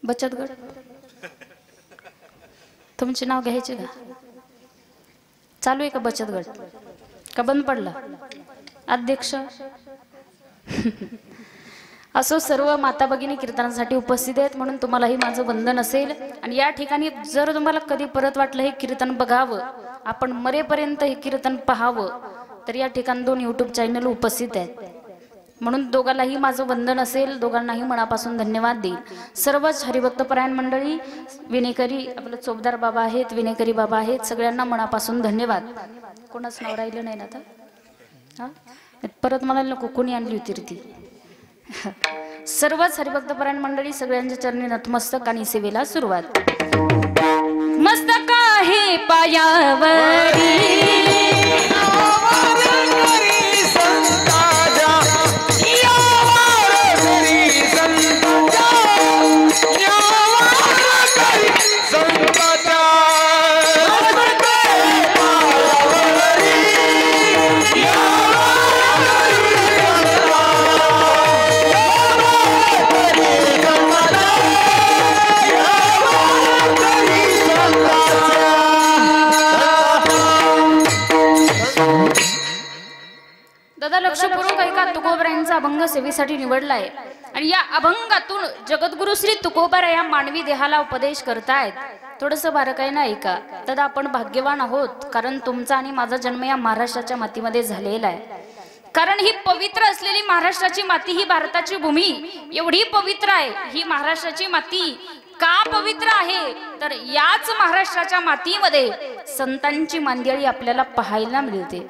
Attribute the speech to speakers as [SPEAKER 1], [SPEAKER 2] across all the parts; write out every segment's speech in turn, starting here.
[SPEAKER 1] बचत गट तुमचे नाव घ्यायचे का? चालू आहे का बचत गट का बंद पडला? अध्यक्ष असो सर्व माता भगिनी कीर्तनासाठी उपस्थित आहेत म्हणून तुम्हालाही माझं वंदन असेल। आणि या ठिकाणी जर तुम्हाला कधी परत वाटलं हे कीर्तन बघावं, आपण मरेपर्यंत हे कीर्तन पाहावं, तर या ठिकाणी 2 YouTube चॅनल उपस्थित आहेत म्हणून दोघांनाही माझं वंदन असेल, दोघांनाही मनापासून धन्यवाद देईल। सर्वच हरिभक्तपरायण मंडळी, विनेकरी आपले चोपदार बाबा आहेत, विनेकरी बाबा आहेत, सगळ्यांना मनापासून धन्यवाद। कोणाच नाव राहिलं नाही ना आता? हा परत मला नको कोणी आणली होती ती। सर्वच हरिभक्तपरायण मंडळी सगळ्यांच्या चरणी नतमस्तक आणि सेवेला सुरुवात। मस्तक आहे पायावरी लक्षपूर्वक ऐका, तुकोबारायांचा अभंग सेवेसाठी निवडलाय आणि या अभंगातून जगद्गुरु श्री तुकोबार या मानवी देहाला उपदेश करतायत। थोडस बारकाईने ऐका। दादा आपण भाग्यवान आहोत कारण तुमचा आणि माझा जन्म या महाराष्ट्राच्या मातीमध्ये झालेला आहे। कारण ही पवित्र असलेली महाराष्ट्राची माती, ही भारताची भूमी एवढी पवित्र आहे। ही महाराष्ट्राची माती का पवित्र आहे तर याच महाराष्ट्राच्या मातीमध्ये संतांची मांदियाळी आपल्याला पाहायला मिळते।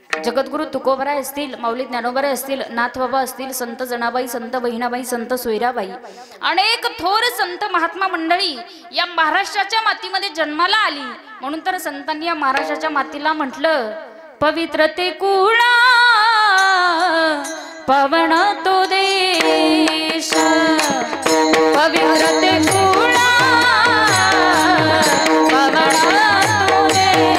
[SPEAKER 1] जगद्गुरु तुकोबाराय असतील, माऊली ज्ञानोबाराय असतील, नाथबाबा असतील, संत जनाबाई, संत बहिणाबाई, संत सोयराबाई, अनेक थोर संत महात्मा मंडळी या महाराष्ट्राच्या मातीमध्ये जन्माला आली म्हणून तर संतांनी या महाराष्ट्राच्या मातीला म्हटलं पवित्र ते कुळा पवन तो देश, पवित्र ते कुळा पवन तो देश।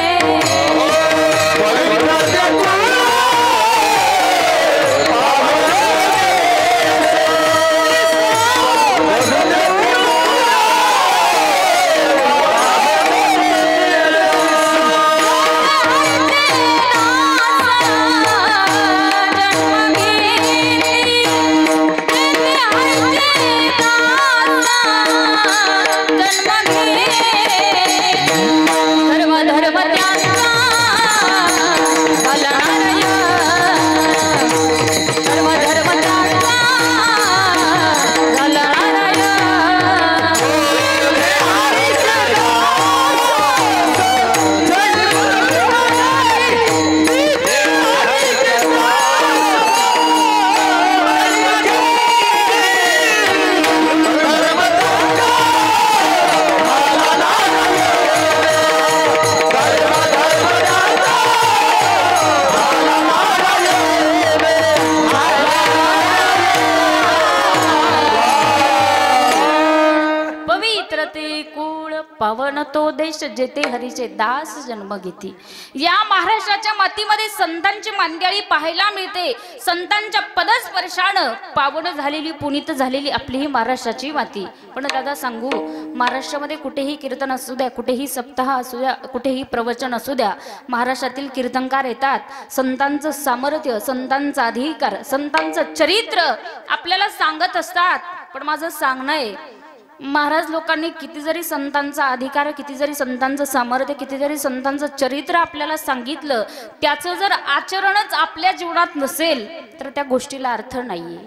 [SPEAKER 1] पावन तो देश जेथे हरीचे दास जन्म घेती। या महाराष्ट्राच्या मातीमध्ये संतांची मांदियाळी पाहायला मिळते। संतांच्या पदस्पर्शानं पावन झालेली, पुनीत झालेली आपली ही महाराष्ट्राची माती। पण दादा सांगू, महाराष्ट्रामध्ये कुठेही कीर्तन असू द्या, कुठेही सप्ताह असू द्या, कुठेही प्रवचन असू द्या, महाराष्ट्रातील कीर्तनकार येतात, संतांचं सामर्थ्य, संतांचा अधिकार, संतांचं चरित्र आपल्याला सांगत असतात। पण माझं सांगणं आहे, महाराज लोकांनी किती जरी संतांचा अधिकार, किती जरी संतांचं सामर्थ्य, किती जरी संतांचं चरित्र आपल्याला सांगितलं, त्याचं जर आचरणच आपल्या जीवनात नसेल तर त्या गोष्टीला अर्थ नाहीये।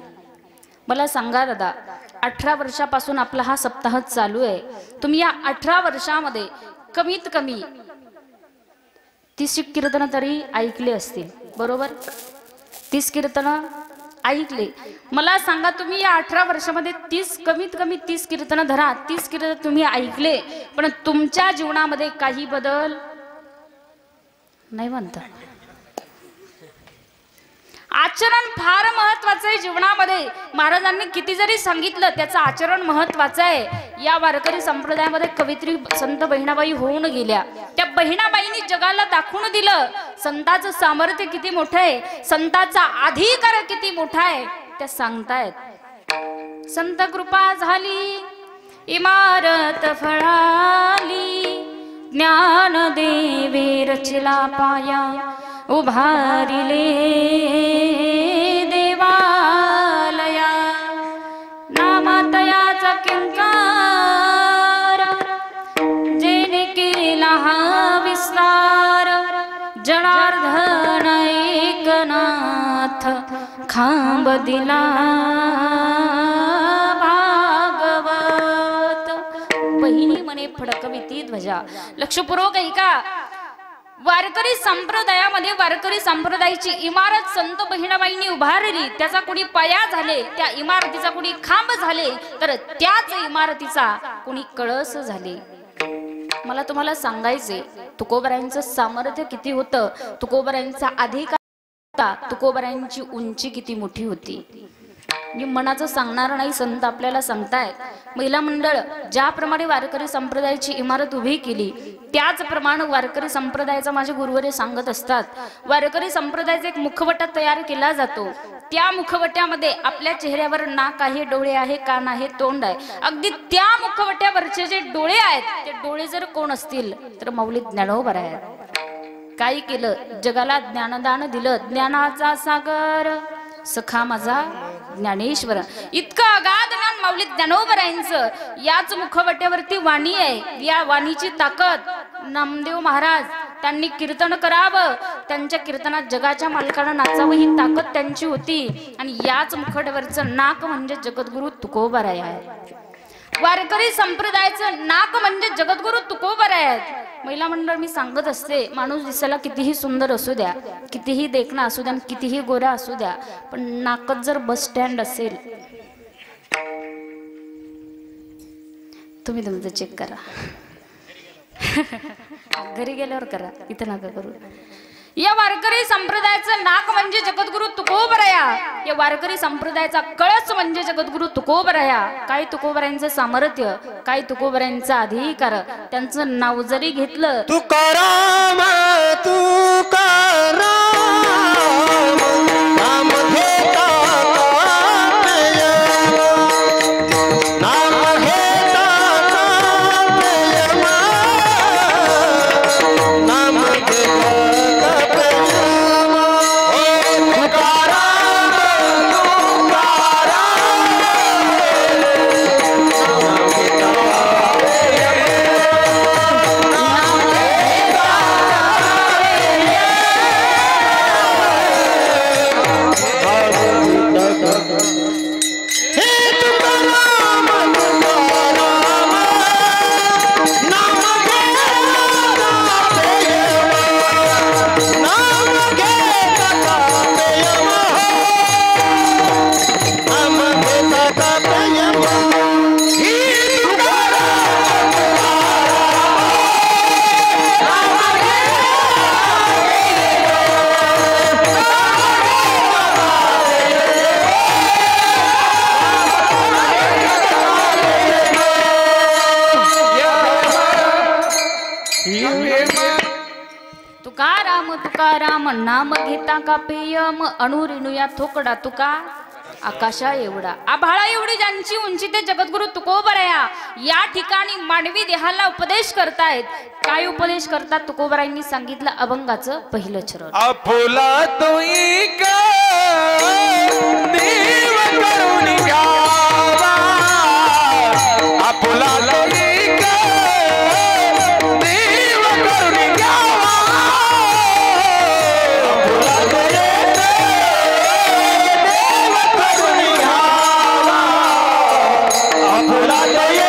[SPEAKER 1] मला सांगा दादा, 18 वर्षापासून आपला हा सप्ताह चालू आहे। तुम्ही या 18 वर्षामध्ये कमीत कमी 30 कीर्तन तरी ऐकले असतील, बरोबर? 30 कीर्तन ऐकले। मला सांगा, तुम्ही या 18 वर्षामध्ये 30 कमीत कमी 30 कीर्तन धरा, 30 कीर्तन तुम्ही ऐकले, पण तुमच्या जीवनामध्ये काही बदल नाही म्हणता। आचरण फार महत्वाचं आहे जीवनामध्ये। महाराजांनी किती जरी सांगितलं त्याचं आचरण महत्वाचं आहे। या वारकरी संप्रदायामध्ये कवित्री संत बहिणाबाई होऊन गेल्या। त्या बहिणाबाईंनी जगाला दाखवून दिलं संतांचं सामर्थ्य किती मोठं आहे, संतांचा अधिकार किती मोठा आहे, त्या सांगतायत। संत कृपा झाली इमारत फळाली ज्ञान देवे रचला पाया उभारिले देवालया नामातयाचा किंकार जेने केला हा विस्तार जनार्दन एकनाथ खांब दिला बहिणी म्हणे फडकविती ध्वजा. लक्षपूर्वक ऐका. वारकरी संप्रदायामध्ये वारकरी संप्रदायाची इमारत संत बहिणाबाईंनी उभारली. त्याचा कुणी पाया झाले, त्या इमारतीचा कुणी खांब झाले, तर त्याच इमारतीचा कुणी कळस झाले. मला तुम्हाला सांगायचे तुकोबरायांचं सामर्थ्य किती होतं, तुकोबरायांचा अधिकार होता, तुकोबरायांची उंची किती मोठी होती. मी मनाचं सांगणार नाही, संत आपल्याला सांगतायत. महिला मंडळ ज्याप्रमाणे वारकरी संप्रदायाची इमारत उभी केली त्याचप्रमाणे वारकरी संप्रदायाचा माझे गुरुवरे सांगत असतात. वारकरी संप्रदायाचा एक मुखवटा तयार केला जातो. त्या मुखवट्यामध्ये आपल्या चेहऱ्यावर नाक आहे, डोळे आहे, कान आहे, तोंड आहे. अगदी त्या मुखवट्यावरचे जे डोळे आहेत ते डोळे जर कोण असतील तर माऊली ज्ञानोबा आहेत. काय केलं, जगाला ज्ञानदान दिलं. ज्ञानाचा सागर सखा माझा ज्ञानेश्वर. इतकं अगाध ज्ञान माऊली ज्ञानोबरायांचं. याच मुखवट्यावरती वाणी आहे. या वाणीची ताकद नामदेव महाराज त्यांनी कीर्तन करावं, त्यांच्या कीर्तनात जगाच्या मालकाला नाचावं ही ताकद त्यांची होती. आणि याच मुखवट्यावरचं नाक म्हणजे जगद्गुरु तुकोबाराय आहे. वारकरी संप्रदायाचं नाक म्हणजे जगद्गुरु तुकोबाराय आहेत. महिला मंडळ मी सांगत असते, माणूस दिसायला कितीही सुंदर असू द्या, कितीही देखणा असू द्या, कितीही गोरा असू द्या, पण नाकच जर बस स्टँड असेल, तुम्ही तुमचं चेक करा. घरी गेल्यावर करा, इथं नका करू. या वारकरी संप्रदायाचं नाक म्हणजे जगद्गुरु तुकोबराया. या वारकरी संप्रदायाचा कळस म्हणजे जगद्गुरु तुकोबराया. काय तुकोबरायांचं सामर्थ्य, काय तुकोबरायांचा अधिकार. त्यांचं नाव जरी घेतलं
[SPEAKER 2] तुकाराम तुकाराम नाम घेता नाम घेता नाम
[SPEAKER 1] तुकाराम नाम घेता का पेयम अणुरेणुया थोकडा तुका आकाशा एवढा. आभाळा एवढी ज्यांची उंची ते जगद्गुरु तुकोबराया या ठिकाणी मानवी देहाला उपदेश करतायत. काय उपदेश करतात तुकोबरायांनी सांगितलं, अभंगाचं पहिलं चरण.
[SPEAKER 2] आपुला तोई का देव करून घ्यावा, आपुला तोई का देव करून घ्यावा, आपुला तोई देव करून घ्यावा, आपुला तोई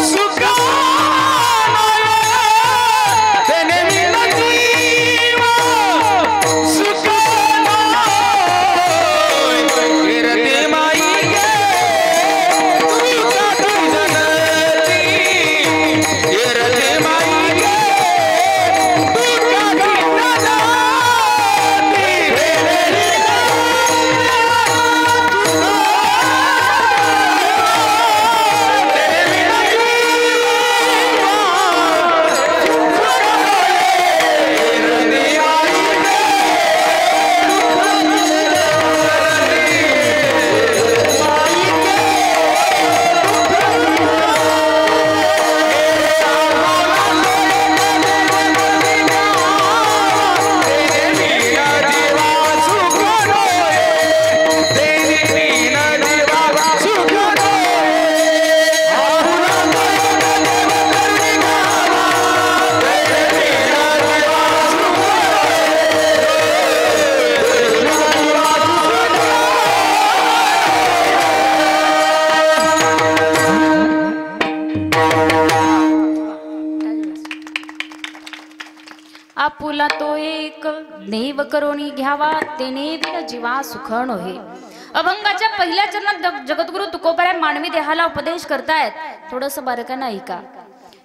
[SPEAKER 2] सुखा
[SPEAKER 1] नेव करोनी घ्यावा तेने बिन जीवा सुख नोहे. अभंगाच्या पहिल्या चरणात जगद्गुरु तुकोबराय मानवी देहाला उपदेश करतायत. थोडंसं बारकाईने ऐका.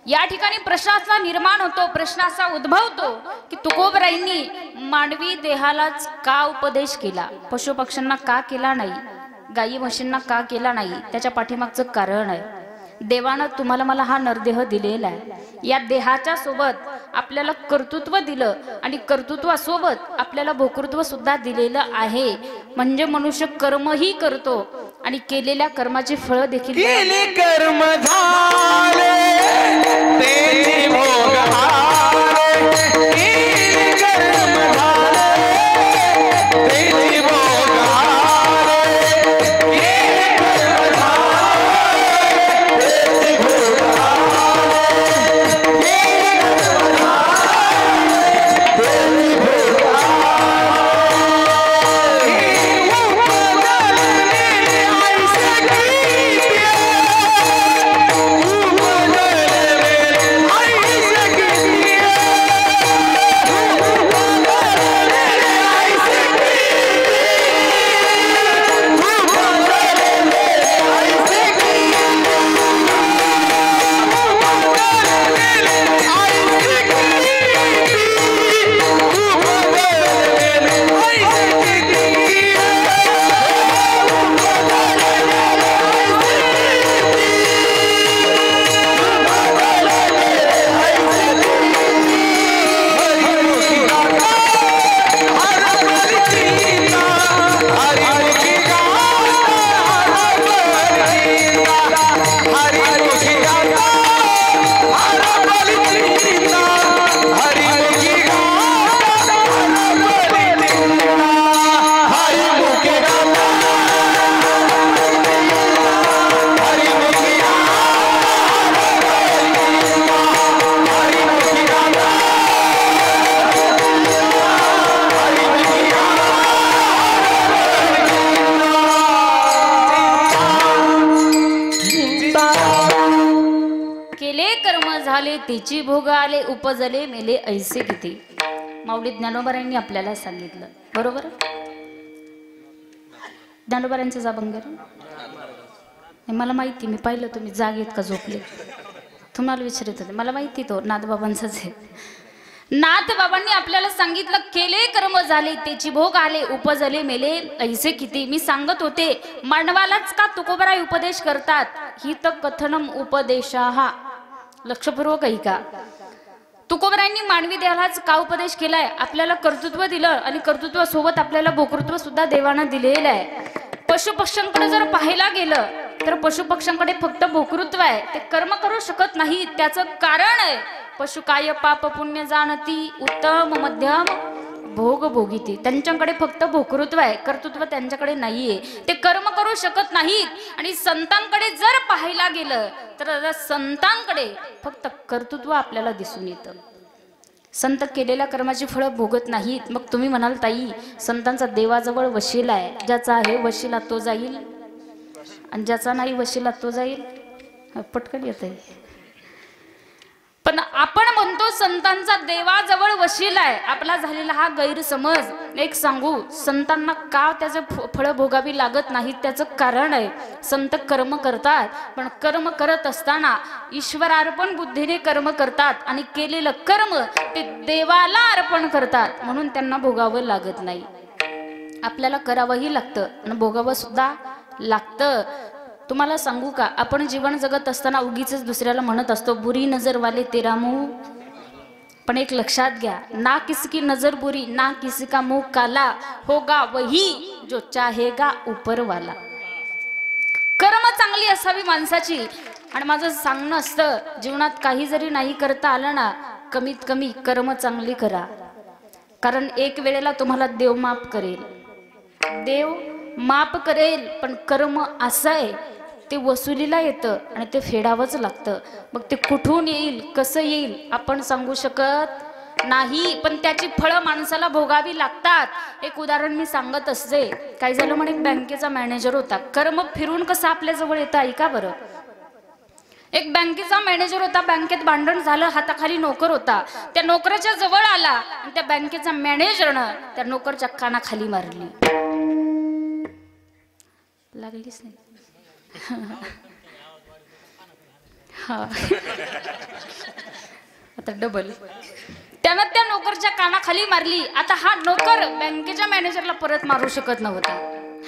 [SPEAKER 1] या ठिकाणी प्रश्नाचा निर्माण होतो, प्रश्नाचा उद्भवतो की तुकोबरायांनी मानवी देहालाच का उपदेश केला, पशु पक्ष्यांना का केला नाही, गायी म्हशींना का केला नाही. त्याच्या पाठीमागचं कारण आहे, देवानं तुम्हाला मला हा नरदेह दिलेला आहे. या देहाच्या सोबत आपल्याला कर्तृत्व दिलं आणि कर्तृत्वासोबत आपल्याला भोक्तृत्व सुद्धा दिलेलं आहे. म्हणजे मनुष्य कर्मही करतो आणि केलेल्या कर्माची फळ देखील.
[SPEAKER 2] केले कर्म झाले तेची भोग हारे. केले कर्म झाले तेची भोग हारे. केले कर्म झाले तेची भोग हारे. केले कर्म झाले तेची भोग
[SPEAKER 1] तिची भोग आले उपजले मेले ऐसे किती. माऊली ज्ञानोबारांनी आपल्याला सांगितलं, बरोबर. ज्ञानोबारांचा अभंग मला माहिती, मी पाहिलं तुम्ही जागेत का झोपले. तुम्हाला विचारत होते, मला माहिती तो नाथबाबांचाच आहे. नाथबाबांनी आपल्याला सांगितलं केले कर्म झाले त्याची भोग आले उपजले मेले ऐसे किती. मी सांगत होते मानवालाच का तुकोबराय उपदेश करतात. ही तर कथनम उपदेशा, हा लक्षपूर्वक ऐका. तुकोबरायांनी मानवी देहालाच का उपदेश केलाय, आपल्याला कर्तृत्व दिलं आणि कर्तृत्वासोबत आपल्याला भोक्तृत्व सुद्धा देवानं दिलेलं आहे. पशु पक्ष्यांकडे जर पाहायला गेलं तर पशु पक्ष्यांकडे फक्त भोक्तृत्व आहे, ते कर्म करू शकत नाही. त्याचं कारण आहे पशु काय पाप पुण्य जाणती उत्तम मध्यम भोग भोगिती. त्यांच्याकडे फक्त भोक्तृत्व आहे, कर्तृत्व त्यांच्याकडे नाहीये, ते कर्म करू शकत नाहीत. आणि संतांकडे जर पाहायला गेलं तर संतांकडे फक्त कर्तृत्व आपल्याला दिसून येतं. संत केलेल्या कर्माची फळं भोगत नाहीत. मग तुम्ही म्हणाल ताई संतांचा देवाजवळ वशिला आहे, ज्याचा आहे वशिला तो जाईल आणि ज्याचा नाही वशिला तो जाईल. पटकन येत आहे. पण आपण म्हणतो संतांचा देवाजवळ वशिला आहे. आपला झालेला हा गैरसमज. एक सांगू, संतांना का त्याचे फळ भोगावी लागत नाहीत त्याचं कारण आहे, संत कर्म करतात पण कर्म करत असताना ईश्वरार्पण बुद्धीने कर्म करतात आणि केलेलं कर्म ते देवाला अर्पण करतात, म्हणून त्यांना भोगावं लागत नाही. आपल्याला करावंही लागतं आणि भोगावं सुद्धा लागतं. तुम्हाला सांगू का, आपण जीवन जगत असताना उगीच दुसऱ्याला म्हणत असतो बुरी नजर वाले तेरा मुंह. पण एक लक्षात घ्या, ना किसी की नजर बुरी ना किसी का मुंह काला, होगा वही जो चाहेगा ऊपर वाला. कर्म चांगली असावी माणसाची. आणि माझं सांगणं असतं जीवनात काही जरी नाही करता आलं ना, कमीत कमी कर्म चांगली करा. कारण एक वेळेला तुम्हाला देव माफ करेल, देव माफ करेल. पण कर्म असं आहे ते वसुलीला येतं आणि ते फेडावंच लागतं. मग ते कुठून येईल कसं येईल आपण सांगू शकत नाही, पण त्याची फळं माणसाला भोगावी लागतात. एक उदाहरण मी सांगत असते. काय झालं म्हणे, एक बँकेचा मॅनेजर होता. कर्म फिरून कसं आपल्या जवळ येतं ऐका बरं. एक बँकेचा मॅनेजर होता, बँकेत भांडण झालं, हाताखाली नोकर होता, त्या नोकराच्या जवळ आला आणि त्या बँकेचा मॅनेजरनं त्या नोकरच्या कानाखाली मारली. लागलीच नाही. हा आता डबल. त्यानं त्या नोकरच्या कानाखाली मारली. आता हा नोकर बँकेच्या मॅनेजरला परत मारू शकत नव्हता.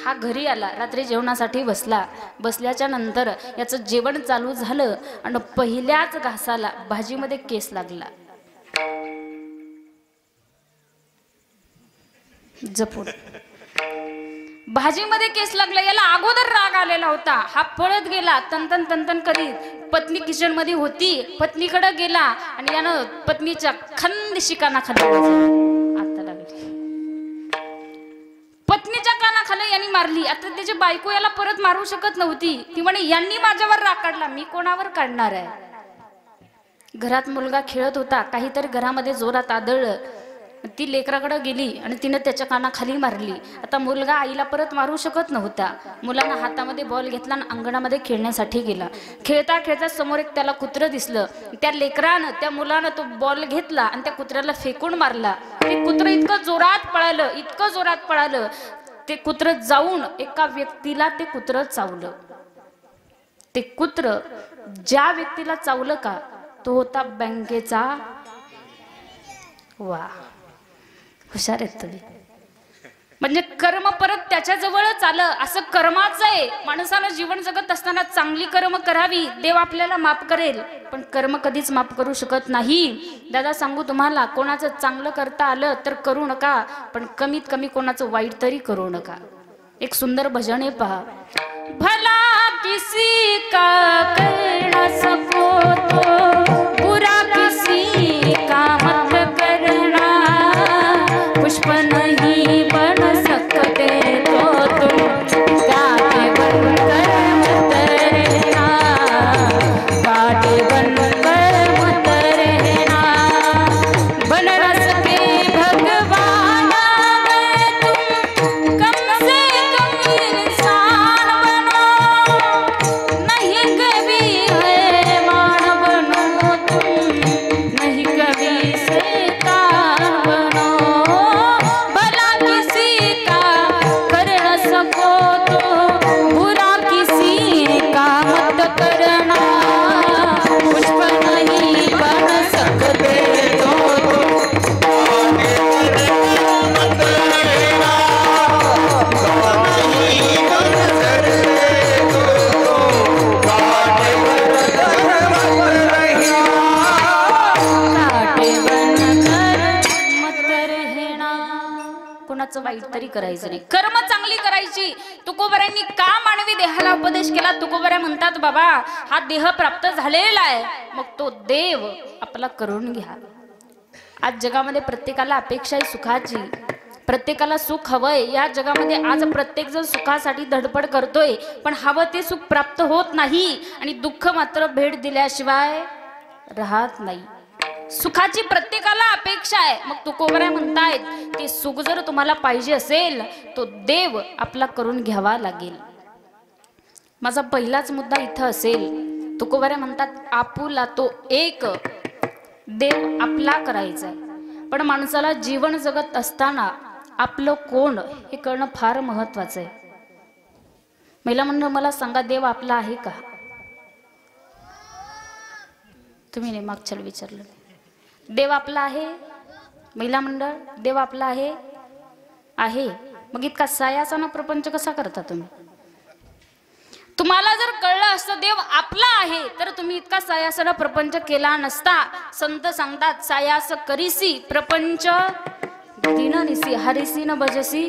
[SPEAKER 1] हा घरी आला, रात्री जेवणासाठी बसल्याच्या नंतर याचं जेवण चालू झालं आणि पहिल्याच घासाला भाजीमध्ये केस लागला. जपून भाजीमध्ये केस लागला. याला अगोदर राग आलेला होता. हा पळत गेला, तनतन तनतन करीत. पत्नी किचन मध्ये होती, पत्नीकडे गेला आणि यानं पत्नीच्या खंदशी कानाखाली आता लागली. पत्नीच्या कानाखाली यांनी मारली. आता त्याची बायको याला परत मारू शकत नव्हती. ती म्हणे यांनी माझ्यावर राग काढला, मी कोणावर काढणार आहे. घरात मुलगा खेळत होता, काहीतरी घरामध्ये जोरात आदळलं. ती लेकराकडे गेली आणि तिने त्याच्या कानाखाली मारली. आता मुलगा आईला परत मारू शकत नव्हता. मुलानं हातामध्ये बॉल घेतला आणि अंगणामध्ये खेळण्यासाठी गेला. खेळता खेळता समोर एक त्याला कुत्रं दिसलं. त्या लेकरानं त्या मुलानं तो बॉल घेतला आणि त्या कुत्र्याला फेकून मारला. ते कुत्रं इतकं जोरात पळालं, ते कुत्रं जाऊन एका व्यक्तीला ते कुत्रं चावलं. ते कुत्रं ज्या व्यक्तीला चावलं का तो होता बँकेचा. वा, हुशार आहेत तुम्ही. म्हणजे कर्म परत त्याच्याजवळच आलं. असं कर्माचं आहे. माणसानं जीवन जगत असताना चांगली कर्म करावी, देव आपल्याला माफ करेल. पण कर्म कधीच माफ करू शकत नाही. दादा सांगू तुम्हाला, कोणाचं चांगलं करता आलं तर करू नका, पण कमीत कमी कोणाचं वाईट तरी करू नका. एक सुंदर भजन आहे पहा. भला किसी का करना सको तो बुरा किसी का मत करना, पुष्प नहीं बन सकते तो तुम कांटे बनकर मत रहना, कांटे बनकर मत रहना. बन रस के भगवान में तुम कम से कम इंसान बनो, नहीं कभी हैवान बनो तुम, नहीं कभी शैतान बनो. वाईट तरी करायचं नाही, कर्म चांगली करायची. तुकोबऱ्यांनी का मानवी देहाला उपदेश केला? तुकोबऱ्या म्हणतात, बाबा हा देह प्राप्त झालेला आहे, मग तो देव आपला करून घ्या. आज जगामध्ये प्रत्येकाला अपेक्षा आहे सुखाची, प्रत्येकाला सुख हवंय. या जगामध्ये आज प्रत्येक जण सुखासाठी धडपड करतोय, पण हवं ते सुख प्राप्त होत नाही आणि दुःख मात्र भेट दिल्याशिवाय राहत नाही. सुखाची प्रत्येकाला अपेक्षा आहे. मग तुकोबऱ्या म्हणतायत, ते सुख जर तुम्हाला पाहिजे असेल तो देव आपला करून घ्यावा लागेल. माझा पहिलाच मुद्दा इथं असेल. तुकोबऱ्या म्हणतात, आपुला तो एक देव आपला करायचा आहे. पण माणसाला जीवन जगत असताना आपलं कोण हे कळणं फार महत्वाचं आहे. महिला मंडळ, मला सांगा, देव आपला आहे का? तुम्ही नाही, मागच्याला विचारलं. देव आपला आहे? महिला मंडळ, देव आपला आहे? आहे. मग इतका सायासाना प्रपंच कसा करता तुम्ही? तुम्हाला जर कळलं असतं देव आपला आहे तर तुम्ही इतका सायासाना प्रपंच केला नसता. संत सांगतात, सायास करीसी प्रपंच दिननिसी, हरिसी न भजसी